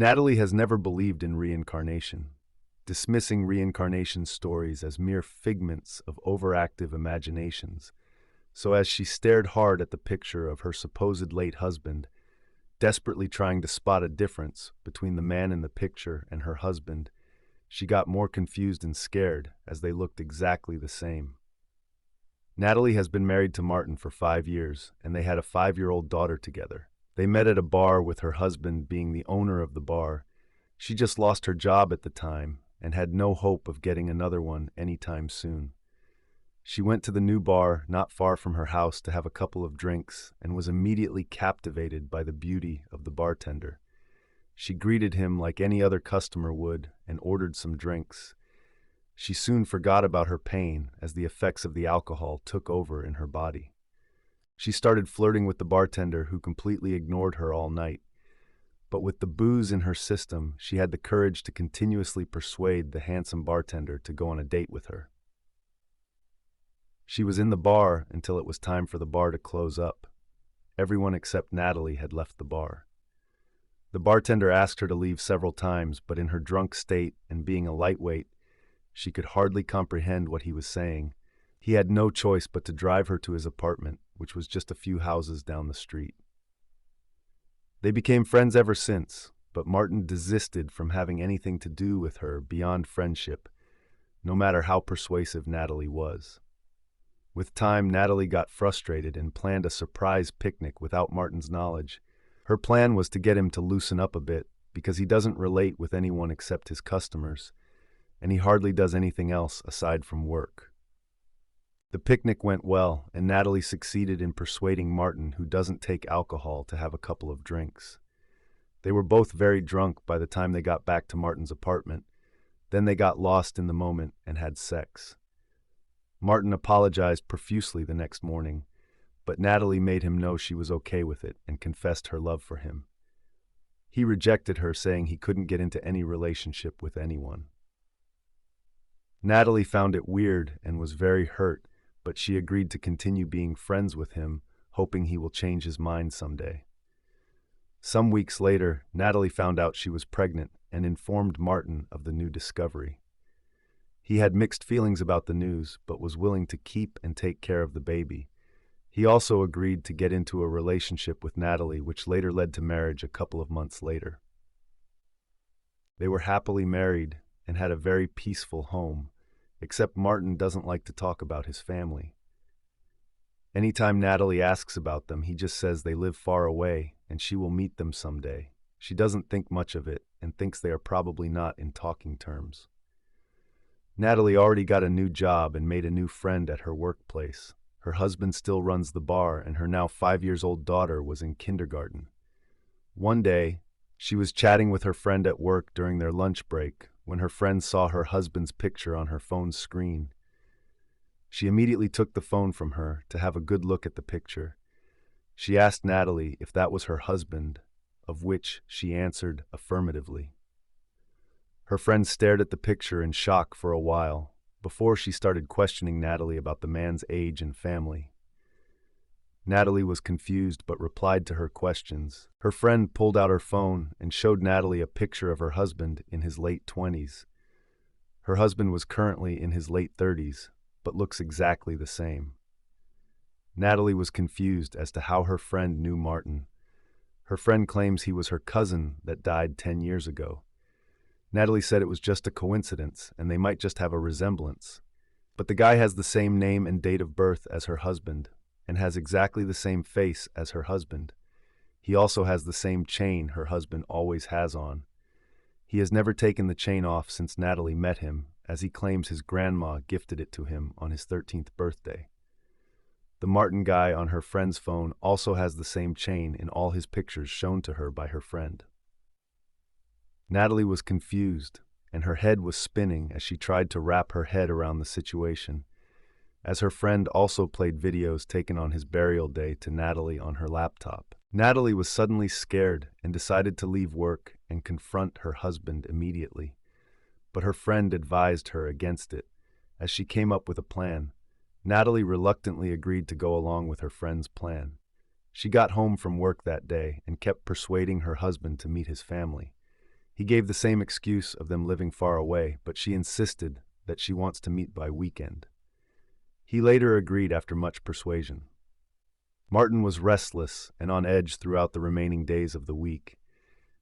Natalie has never believed in reincarnation, dismissing reincarnation stories as mere figments of overactive imaginations. So as she stared hard at the picture of her supposed late husband, desperately trying to spot a difference between the man in the picture and her husband, she got more confused and scared as they looked exactly the same. Natalie has been married to Martin for 5 years, and they had a 5-year-old daughter together. They met at a bar with her husband being the owner of the bar. She just lost her job at the time and had no hope of getting another one anytime soon. She went to the new bar not far from her house to have a couple of drinks and was immediately captivated by the beauty of the bartender. She greeted him like any other customer would and ordered some drinks. She soon forgot about her pain as the effects of the alcohol took over in her body. She started flirting with the bartender, who completely ignored her all night. But with the booze in her system, she had the courage to continuously persuade the handsome bartender to go on a date with her. She was in the bar until it was time for the bar to close up. Everyone except Natalie had left the bar. The bartender asked her to leave several times, but in her drunk state and being a lightweight, she could hardly comprehend what he was saying. He had no choice but to drive her to his apartment, which was just a few houses down the street. They became friends ever since, but Martin desisted from having anything to do with her beyond friendship, no matter how persuasive Natalie was. With time, Natalie got frustrated and planned a surprise picnic without Martin's knowledge. Her plan was to get him to loosen up a bit, because he doesn't relate with anyone except his customers, and he hardly does anything else aside from work. The picnic went well, and Natalie succeeded in persuading Martin, who doesn't take alcohol, to have a couple of drinks. They were both very drunk by the time they got back to Martin's apartment. Then they got lost in the moment and had sex. Martin apologized profusely the next morning, but Natalie made him know she was okay with it and confessed her love for him. He rejected her, saying he couldn't get into any relationship with anyone. Natalie found it weird and was very hurt, but she agreed to continue being friends with him, hoping he will change his mind someday. Some weeks later, Natalie found out she was pregnant and informed Martin of the new discovery. He had mixed feelings about the news, but was willing to keep and take care of the baby. He also agreed to get into a relationship with Natalie, which later led to marriage a couple of months later. They were happily married and had a very peaceful home, except Martin doesn't like to talk about his family. Anytime Natalie asks about them, he just says they live far away and she will meet them someday. She doesn't think much of it and thinks they are probably not in talking terms. Natalie already got a new job and made a new friend at her workplace. Her husband still runs the bar, and her now 5-year-old daughter was in kindergarten. One day, she was chatting with her friend at work during their lunch break when her friend saw her husband's picture on her phone's screen. She immediately took the phone from her to have a good look at the picture. She asked Natalie if that was her husband, of which she answered affirmatively. Her friend stared at the picture in shock for a while, before she started questioning Natalie about the man's age and family. Natalie was confused but replied to her questions. Her friend pulled out her phone and showed Natalie a picture of her husband in his late 20s. Her husband was currently in his late 30s, but looks exactly the same. Natalie was confused as to how her friend knew Martin. Her friend claims he was her cousin that died 10 years ago. Natalie said it was just a coincidence and they might just have a resemblance. But the guy has the same name and date of birth as her husband and has exactly the same face as her husband. He also has the same chain her husband always has on. He has never taken the chain off since Natalie met him, as he claims his grandma gifted it to him on his 13th birthday. The Martin guy on her friend's phone also has the same chain in all his pictures shown to her by her friend. Natalie was confused, and her head was spinning as she tried to wrap her head around the situation, as her friend also played videos taken on his burial day to Natalie on her laptop. Natalie was suddenly scared and decided to leave work and confront her husband immediately, but her friend advised her against it. As she came up with a plan, Natalie reluctantly agreed to go along with her friend's plan. She got home from work that day and kept persuading her husband to meet his family. He gave the same excuse of them living far away, but she insisted that she wants to meet by weekend. He later agreed after much persuasion. Martin was restless and on edge throughout the remaining days of the week,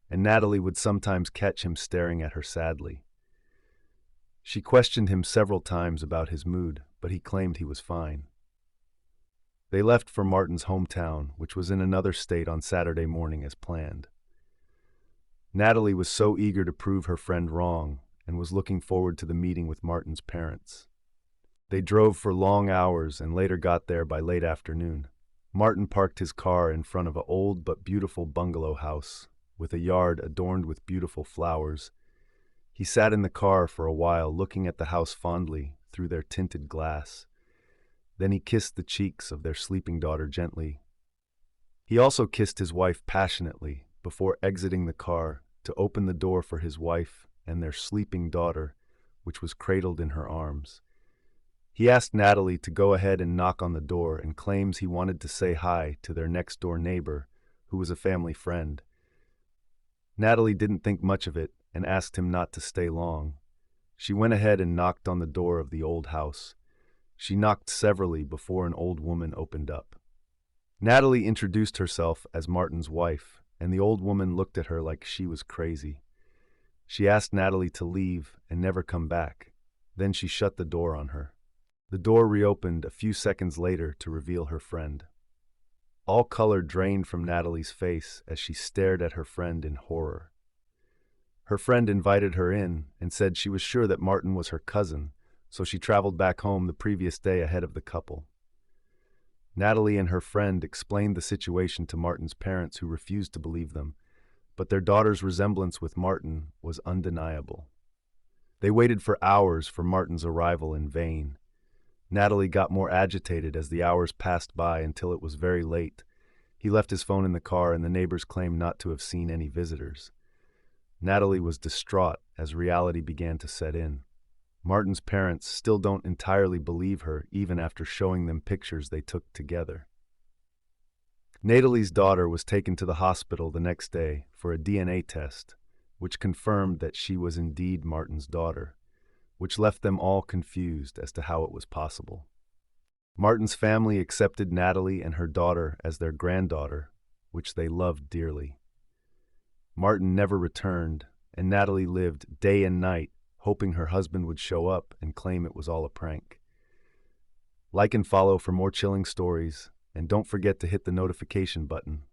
and Natalie would sometimes catch him staring at her sadly. She questioned him several times about his mood, but he claimed he was fine. They left for Martin's hometown, which was in another state, on Saturday morning as planned. Natalie was so eager to prove her friend wrong and was looking forward to the meeting with Martin's parents. They drove for long hours and later got there by late afternoon. Martin parked his car in front of an old but beautiful bungalow house with a yard adorned with beautiful flowers. He sat in the car for a while, looking at the house fondly through their tinted glass. Then he kissed the cheeks of their sleeping daughter gently. He also kissed his wife passionately before exiting the car to open the door for his wife and their sleeping daughter, which was cradled in her arms. He asked Natalie to go ahead and knock on the door and claims he wanted to say hi to their next-door neighbor, who was a family friend. Natalie didn't think much of it and asked him not to stay long. She went ahead and knocked on the door of the old house. She knocked severally before an old woman opened up. Natalie introduced herself as Martin's wife, and the old woman looked at her like she was crazy. She asked Natalie to leave and never come back. Then she shut the door on her. The door reopened a few seconds later to reveal her friend. All color drained from Natalie's face as she stared at her friend in horror. Her friend invited her in and said she was sure that Martin was her cousin, so she traveled back home the previous day ahead of the couple. Natalie and her friend explained the situation to Martin's parents, who refused to believe them, but their daughter's resemblance with Martin was undeniable. They waited for hours for Martin's arrival in vain. Natalie got more agitated as the hours passed by until it was very late. He left his phone in the car and the neighbors claimed not to have seen any visitors. Natalie was distraught as reality began to set in. Martin's parents still don't entirely believe her, even after showing them pictures they took together. Natalie's daughter was taken to the hospital the next day for a DNA test, which confirmed that she was indeed Martin's daughter, which left them all confused as to how it was possible. Martin's family accepted Natalie and her daughter as their granddaughter, which they loved dearly. Martin never returned, and Natalie lived day and night hoping her husband would show up and claim it was all a prank. Like and follow for more chilling stories, and don't forget to hit the notification button